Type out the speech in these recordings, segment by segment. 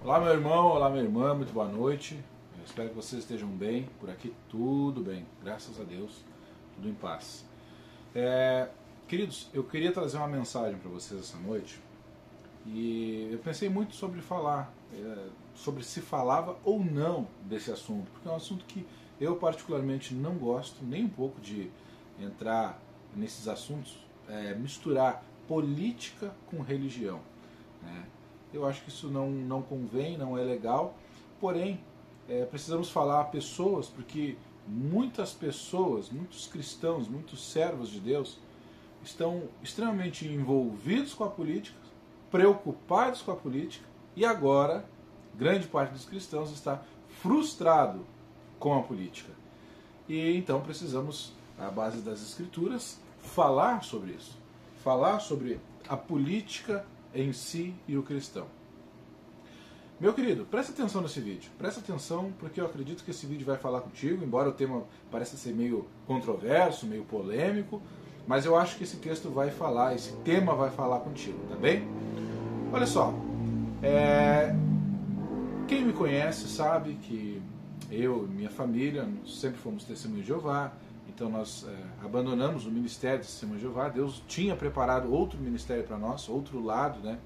Olá meu irmão, olá minha irmã, muito boa noite. Eu espero que vocês estejam bem. Por aqui tudo bem, graças a Deus, tudo em paz. Queridos, eu queria trazer uma mensagem para vocês essa noite. E eu pensei muito sobre sobre se falava ou não desse assunto, porque é um assunto que eu particularmente não gosto nem um pouco de entrar nesses assuntos, misturar política com religião, né? Eu acho que isso não convém, não é legal. Porém, precisamos falar a pessoas, porque muitas pessoas, muitos cristãos, muitos servos de Deus estão extremamente envolvidos com a política, preocupados com a política, e agora grande parte dos cristãos está frustrado com a política. E então precisamos, à base das escrituras, falar sobre isso. Falar sobre a política em si e o cristão. Meu querido, presta atenção nesse vídeo. Presta atenção porque eu acredito que esse vídeo vai falar contigo, embora o tema pareça ser meio controverso, meio polêmico, mas eu acho que esse texto vai falar, esse tema vai falar contigo, tá bem? Olha só, quem me conhece sabe que eu e minha família sempre fomos testemunhos de Jeová. Então nós abandonamos o ministério de Testemunho de Jeová. Deus tinha preparado outro ministério para nós, outro lado, né,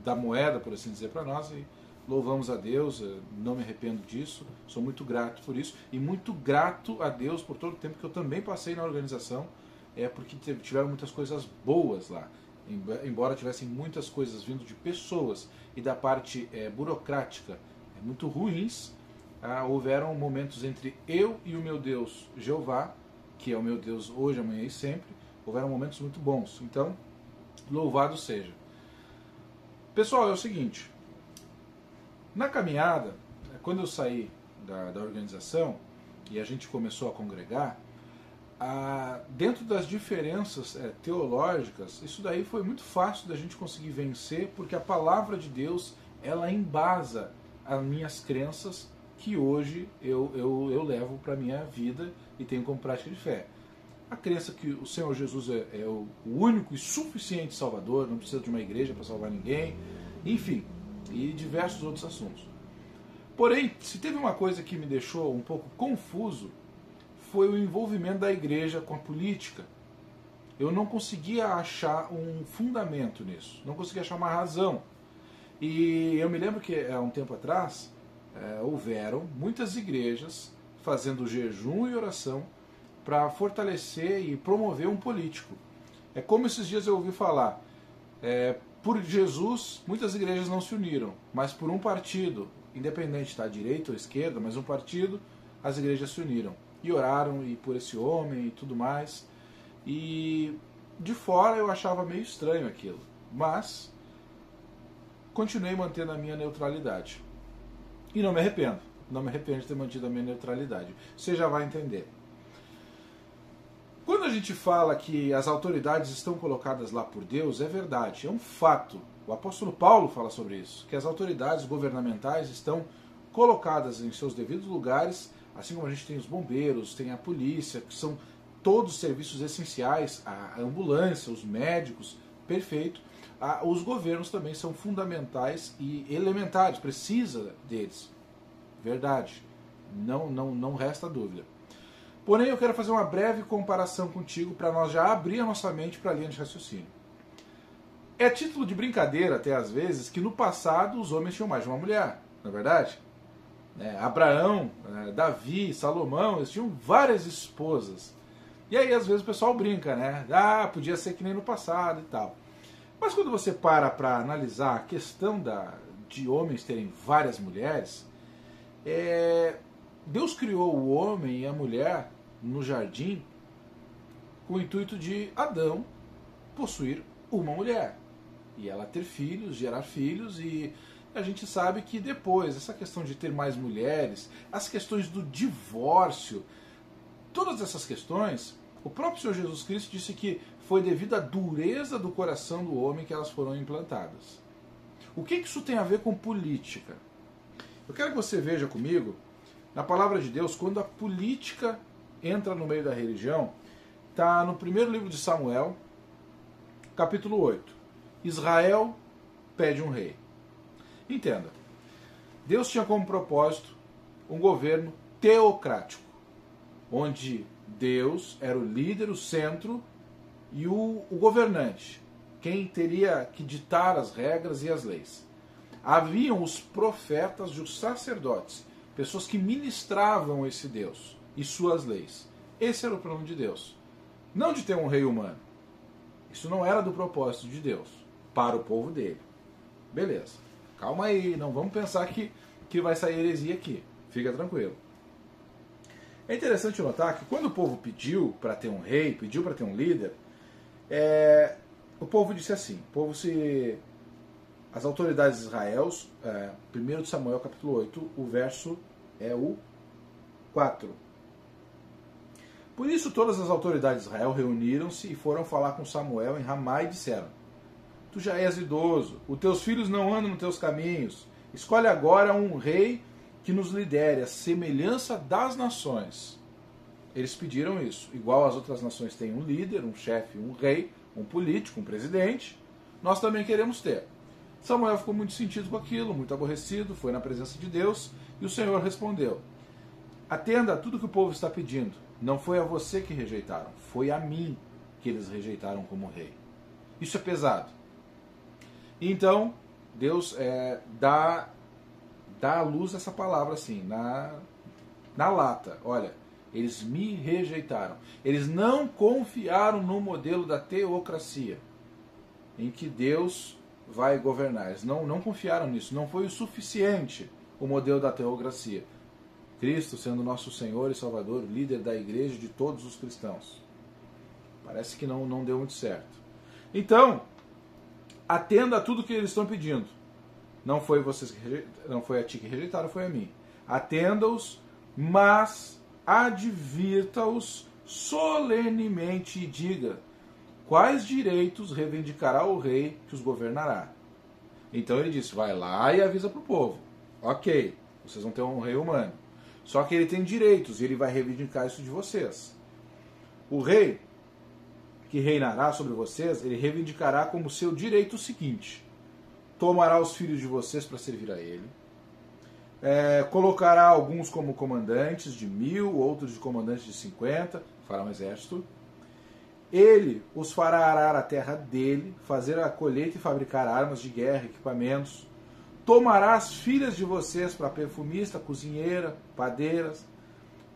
da moeda, por assim dizer, para nós, e louvamos a Deus, não me arrependo disso, sou muito grato por isso, e muito grato a Deus por todo o tempo que eu também passei na organização, porque tiveram muitas coisas boas lá, embora tivessem muitas coisas vindo de pessoas e da parte burocrática muito ruins. Houveram momentos entre eu e o meu Deus Jeová, que é o meu Deus hoje, amanhã e sempre. Houveram momentos muito bons. Então, louvado seja. Pessoal, é o seguinte. Na caminhada, quando eu saí da organização e a gente começou a congregar, dentro das diferenças teológicas, isso daí foi muito fácil da gente conseguir vencer, porque a palavra de Deus, ela embasa as minhas crenças, que hoje eu levo para a minha vida e tenho como prática de fé. A crença que o Senhor Jesus é o único e suficiente Salvador, não precisa de uma igreja para salvar ninguém, enfim, e diversos outros assuntos. Porém, se teve uma coisa que me deixou um pouco confuso, foi o envolvimento da igreja com a política. Eu não conseguia achar um fundamento nisso, não conseguia achar uma razão. E eu me lembro que há um tempo atrás, houveram muitas igrejas fazendo jejum e oração para fortalecer e promover um político. É como esses dias eu ouvi falar, por Jesus muitas igrejas não se uniram, mas por um partido, independente, tá, direita ou esquerda, mas um partido, as igrejas se uniram e oraram e por esse homem e tudo mais. E de fora eu achava meio estranho aquilo, mas continuei mantendo a minha neutralidade. E não me arrependo de ter mantido a minha neutralidade. Você já vai entender. Quando a gente fala que as autoridades estão colocadas lá por Deus, é verdade, é um fato. O apóstolo Paulo fala sobre isso, que as autoridades governamentais estão colocadas em seus devidos lugares, assim como a gente tem os bombeiros, tem a polícia, que são todos serviços essenciais, a ambulância, os médicos, perfeito. Os governos também são fundamentais e elementares, precisa deles. Verdade. Não resta dúvida. Porém, eu quero fazer uma breve comparação contigo para nós já abrir a nossa mente para a linha de raciocínio. É título de brincadeira, até às vezes, que no passado os homens tinham mais de uma mulher, não é verdade? Abraão, Davi, Salomão, eles tinham várias esposas. E aí, às vezes, o pessoal brinca, né? Podia ser que nem no passado e tal. Mas quando você para analisar a questão de homens terem várias mulheres, Deus criou o homem e a mulher no jardim com o intuito de Adão possuir uma mulher e ela ter filhos, gerar filhos, e a gente sabe que depois, essa questão de ter mais mulheres, as questões do divórcio, todas essas questões, o próprio Senhor Jesus Cristo disse que foi devido à dureza do coração do homem que elas foram implantadas. O que isso tem a ver com política? Eu quero que você veja comigo, na palavra de Deus, quando a política entra no meio da religião, está no primeiro livro de Samuel, capítulo 8. Israel pede um rei. Entenda, Deus tinha como propósito um governo teocrático, onde Deus era o líder, o centro e o governante, quem teria que ditar as regras e as leis. Haviam os profetas e os sacerdotes, pessoas que ministravam esse Deus e suas leis. Esse era o plano de Deus. Não de ter um rei humano. Isso não era do propósito de Deus para o povo dele. Beleza. Calma aí, não vamos pensar que vai sair heresia aqui. Fica tranquilo. É interessante notar que quando o povo pediu para ter um rei, pediu para ter um líder, o povo disse assim, as autoridades de Israel, 1 Samuel capítulo 8, o verso é o 4. Por isso todas as autoridades de Israel reuniram-se e foram falar com Samuel em Ramá e disseram: Tu já és idoso, os teus filhos não andam nos teus caminhos, escolhe agora um rei que nos lidere a semelhança das nações. Eles pediram isso. Igual as outras nações têm um líder, um chefe, um rei, um político, um presidente, nós também queremos ter. Samuel ficou muito sentido com aquilo, muito aborrecido, foi na presença de Deus, e o Senhor respondeu: Atenda a tudo que o povo está pedindo. Não foi a você que rejeitaram, foi a mim que eles rejeitaram como rei. Isso é pesado. Então, Deus dá à luz essa palavra assim, na lata. Olha, eles me rejeitaram. Eles não confiaram no modelo da teocracia, em que Deus vai governar. Eles não confiaram nisso. Não foi o suficiente o modelo da teocracia. Cristo sendo nosso Senhor e Salvador, líder da igreja de todos os cristãos. Parece que não deu muito certo. Então, atenda a tudo que eles estão pedindo. Não foi a ti que rejeitaram, foi a mim. Atenda-os, mas advirta-os solenemente e diga quais direitos reivindicará o rei que os governará. Então ele disse, vai lá e avisa para o povo. Ok, vocês vão ter um rei humano. Só que ele tem direitos e ele vai reivindicar isso de vocês. O rei que reinará sobre vocês, ele reivindicará como seu direito o seguinte: tomará os filhos de vocês para servir a ele, colocará alguns como comandantes de 1000, outros de comandantes de 50, fará um exército. Ele os fará arar a terra dele, fazer a colheita e fabricar armas de guerra, equipamentos. Tomará as filhas de vocês para perfumista, cozinheira, padeiras.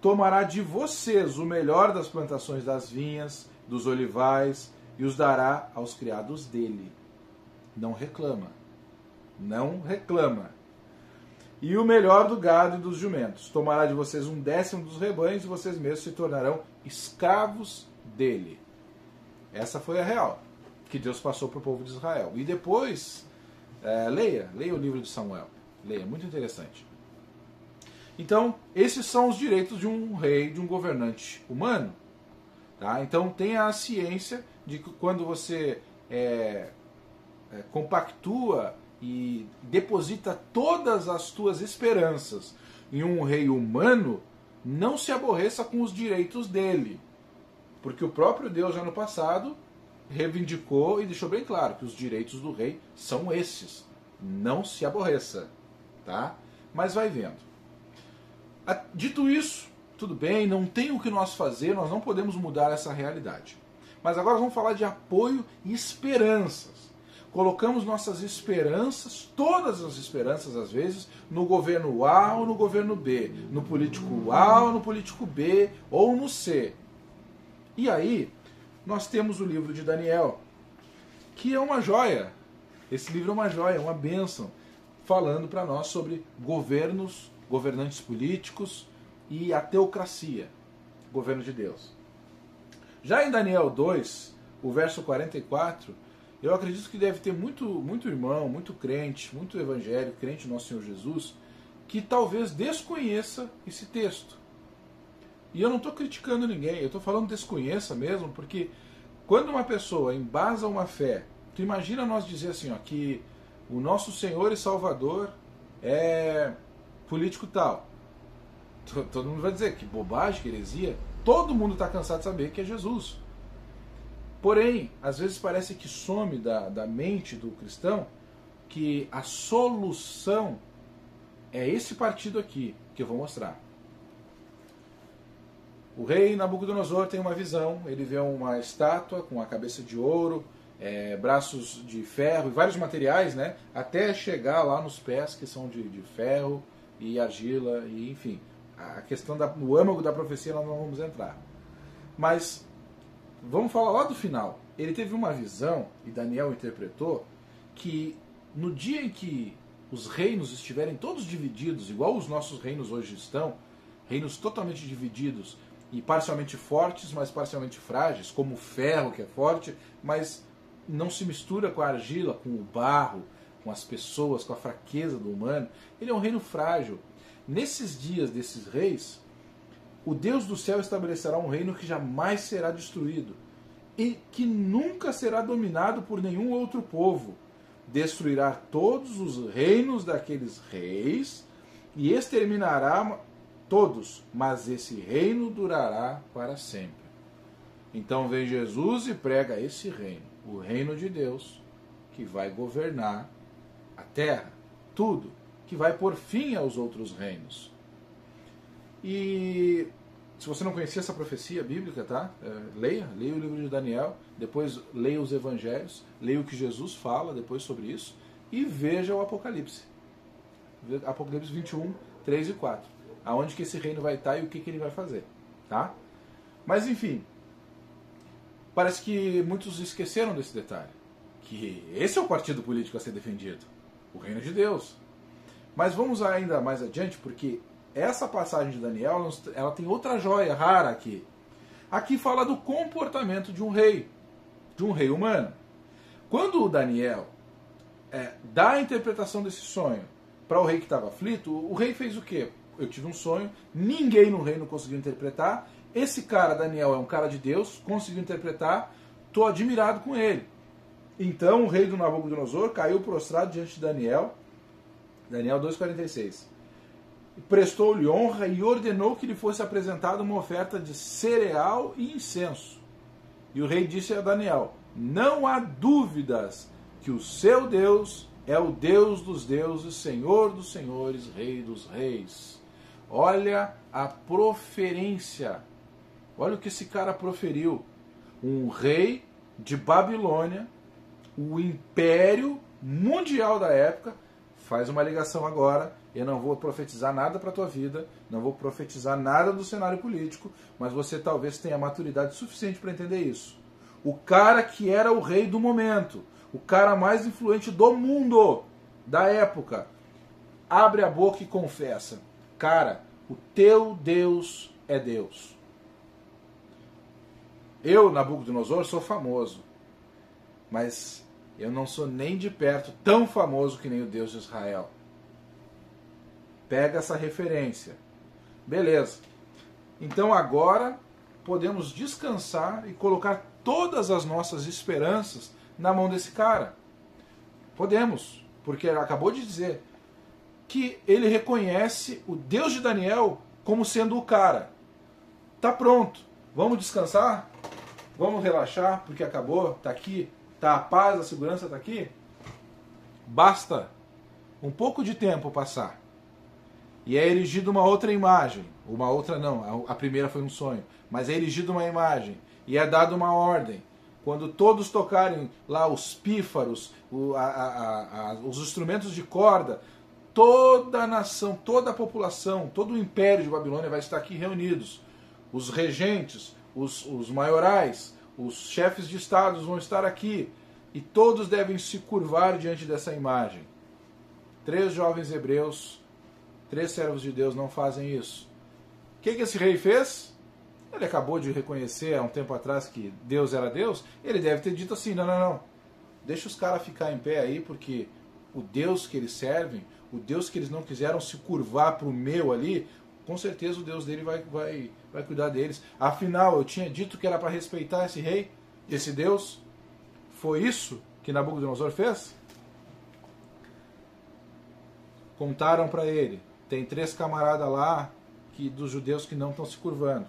Tomará de vocês o melhor das plantações das vinhas, dos olivais, e os dará aos criados dele. Não reclama. Não reclama. E o melhor do gado e dos jumentos. Tomará de vocês 1/10 dos rebanhos e vocês mesmos se tornarão escravos dele. Essa foi a real que Deus passou para o povo de Israel. E depois, leia o livro de Samuel. Leia, muito interessante. Então, esses são os direitos de um rei, de um governante humano. Tá? Então, tenha a ciência de que quando você compactua e deposita todas as tuas esperanças em um rei humano, não se aborreça com os direitos dele. Porque o próprio Deus, já no passado, reivindicou e deixou bem claro que os direitos do rei são esses. Não se aborreça. Tá? Mas vai vendo. Dito isso, tudo bem, não tem o que nós fazer, nós não podemos mudar essa realidade. Mas agora vamos falar de apoio e esperanças. Colocamos nossas esperanças, todas as esperanças às vezes, no governo A ou no governo B, no político A ou no político B ou no C. E aí, nós temos o livro de Daniel, que é uma joia. Esse livro é uma joia, é uma bênção, falando para nós sobre governantes políticos e a teocracia, governo de Deus. Já em Daniel 2, o verso 44, eu acredito que deve ter muito irmão, muito crente, muito evangélico, crente no nosso Senhor Jesus, que talvez desconheça esse texto. E eu não estou criticando ninguém, eu estou falando desconheça mesmo, porque quando uma pessoa embasa uma fé, tu imagina nós dizer assim, ó, que o nosso Senhor e Salvador é político tal. Todo mundo vai dizer que bobagem, que heresia. Todo mundo está cansado de saber que é Jesus. Porém, às vezes parece que some da mente do cristão que a solução é esse partido aqui, que eu vou mostrar. O rei Nabucodonosor tem uma visão, ele vê uma estátua com a cabeça de ouro, braços de ferro e vários materiais, né, até chegar lá nos pés, que são de ferro e argila, e enfim. A questão do âmago da profecia nós não vamos entrar. Mas vamos falar lá do final. Ele teve uma visão, e Daniel interpretou, que no dia em que os reinos estiverem todos divididos, igual os nossos reinos hoje estão, reinos totalmente divididos e parcialmente fortes, mas parcialmente frágeis, como o ferro, que é forte, mas não se mistura com a argila, com o barro, com as pessoas, com a fraqueza do humano. Ele é um reino frágil. Nesses dias desses reis, o Deus do céu estabelecerá um reino que jamais será destruído e que nunca será dominado por nenhum outro povo. Destruirá todos os reinos daqueles reis e exterminará todos, mas esse reino durará para sempre. Então vem Jesus e prega esse reino, o reino de Deus, que vai governar a terra, tudo, que vai pôr fim aos outros reinos. E se você não conhecia essa profecia bíblica, tá? Leia o livro de Daniel, depois leia os evangelhos, leia o que Jesus fala depois sobre isso, e veja o Apocalipse. Apocalipse 21, 3 e 4. Aonde que esse reino vai estar e o que ele vai fazer. Tá? Mas enfim, parece que muitos esqueceram desse detalhe. Que esse é o partido político a ser defendido. O reino de Deus. Mas vamos ainda mais adiante, porque essa passagem de Daniel, ela tem outra joia rara aqui. Aqui fala do comportamento de um rei humano. Quando o Daniel dá a interpretação desse sonho para o rei que estava aflito, o rei fez o quê? Eu tive um sonho, ninguém no reino conseguiu interpretar. Esse cara, Daniel, é um cara de Deus, conseguiu interpretar, estou admirado com ele. Então o rei do Nabucodonosor caiu prostrado diante de Daniel, Daniel 2,46. Prestou-lhe honra e ordenou que lhe fosse apresentada uma oferta de cereal e incenso. E o rei disse a Daniel: não há dúvidas que o seu Deus é o Deus dos deuses, Senhor dos senhores, Rei dos reis. Olha a proferência. Olha o que esse cara proferiu. Um rei de Babilônia, o império mundial da época, faz uma ligação agora. Eu não vou profetizar nada para a tua vida, não vou profetizar nada do cenário político, mas você talvez tenha maturidade suficiente para entender isso. O cara que era o rei do momento, o cara mais influente do mundo, da época, abre a boca e confessa: cara, o teu Deus é Deus. Eu, Nabucodonosor, sou famoso, mas eu não sou nem de perto tão famoso que nem o Deus de Israel. Pega essa referência. Beleza. Então agora podemos descansar e colocar todas as nossas esperanças na mão desse cara. Podemos, porque ele acabou de dizer que ele reconhece o Deus de Daniel como sendo o cara. Tá pronto. Vamos descansar? Vamos relaxar, porque acabou, tá aqui, tá a paz, a segurança tá aqui. Basta um pouco de tempo passar. E é erigida uma outra imagem. Uma outra não, a primeira foi um sonho. Mas é erigida uma imagem. E é dada uma ordem. Quando todos tocarem lá os pífaros, os instrumentos de corda, toda a nação, toda a população, todo o império de Babilônia vai estar aqui reunidos. Os regentes, os maiorais, os chefes de estados vão estar aqui. E todos devem se curvar diante dessa imagem. 3 jovens hebreus, 3 servos de Deus não fazem isso. O que esse rei fez? Ele acabou de reconhecer há um tempo atrás que Deus era Deus. Ele deve ter dito assim: não. Deixa os caras ficar em pé aí, porque o Deus que eles servem, o Deus que eles não quiseram se curvar para o meu ali, com certeza o Deus dele vai cuidar deles. Afinal, eu tinha dito que era para respeitar esse rei, esse Deus. Foi isso que Nabucodonosor fez? Contaram para ele. Tem 3 camaradas lá dos judeus que não estão se curvando.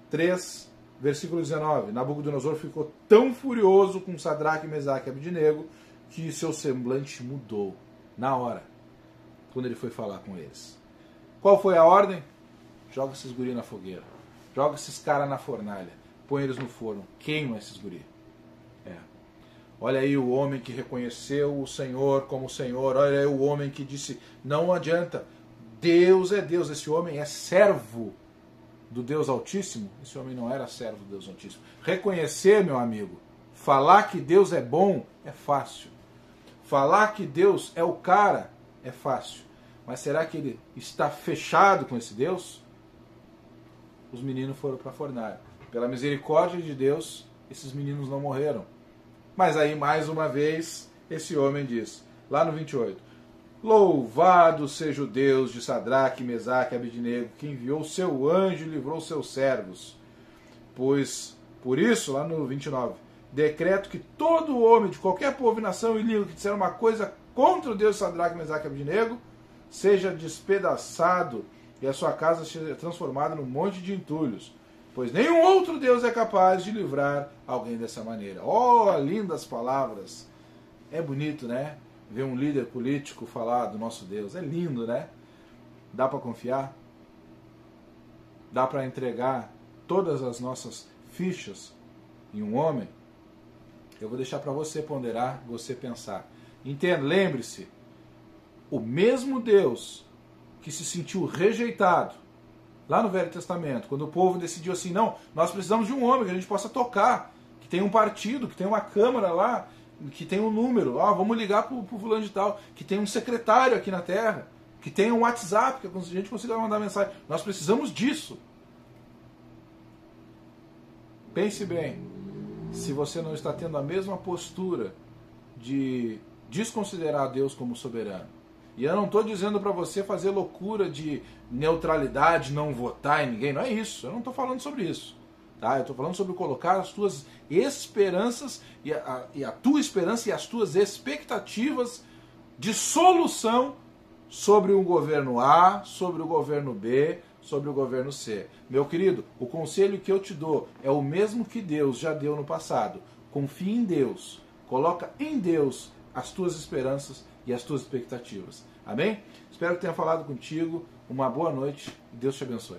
3, versículo 19. Nabucodonosor ficou tão furioso com Sadraque, Mesaque e Abednego que seu semblante mudou na hora, quando ele foi falar com eles. Qual foi a ordem? Joga esses guri na fogueira. Joga esses caras na fornalha. Põe eles no forno. Queima esses guri. Olha aí o homem que reconheceu o Senhor como Senhor. Olha aí o homem que disse, não adianta. Deus é Deus. Esse homem é servo do Deus Altíssimo. Esse homem não era servo do Deus Altíssimo. Reconhecer, meu amigo, falar que Deus é bom é fácil. Falar que Deus é o cara é fácil. Mas será que ele está fechado com esse Deus? Os meninos foram para a fornalha. Pela misericórdia de Deus, esses meninos não morreram. Mas aí, mais uma vez, esse homem diz, lá no 28, louvado seja o Deus de Sadraque, Mesaque e Abednego, que enviou seu anjo e livrou seus servos. Pois, por isso, lá no 29, decreto que todo homem de qualquer povo, nação e língua que disser uma coisa contra o Deus de Sadraque, Mesaque e Abednego, seja despedaçado e a sua casa seja transformada num monte de entulhos. Pois nenhum outro Deus é capaz de livrar alguém dessa maneira. Oh, lindas palavras. É bonito, né? Ver um líder político falar do nosso Deus. É lindo, né? Dá para confiar? Dá para entregar todas as nossas fichas em um homem? Eu vou deixar para você ponderar, você pensar. Entenda, lembre-se, o mesmo Deus que se sentiu rejeitado lá no Velho Testamento, quando o povo decidiu assim, não, nós precisamos de um homem que a gente possa tocar, que tem um partido, que tem uma câmara lá, que tem um número, vamos ligar para o fulano de tal, que tem um secretário aqui na Terra, que tem um WhatsApp, que a gente consiga mandar mensagem. Nós precisamos disso. Pense bem, se você não está tendo a mesma postura de desconsiderar Deus como soberano. E eu não estou dizendo para você fazer loucura de neutralidade, não votar em ninguém, não é isso. Eu não estou falando sobre isso. Tá? Eu estou falando sobre colocar as tuas esperanças e a tua esperança e as tuas expectativas de solução sobre o governo A, sobre o governo B, sobre o governo C. Meu querido, o conselho que eu te dou é o mesmo que Deus já deu no passado. Confie em Deus. Coloca em Deus as tuas esperanças e as tuas expectativas. Amém? Espero que tenha falado contigo. Uma boa noite e Deus te abençoe.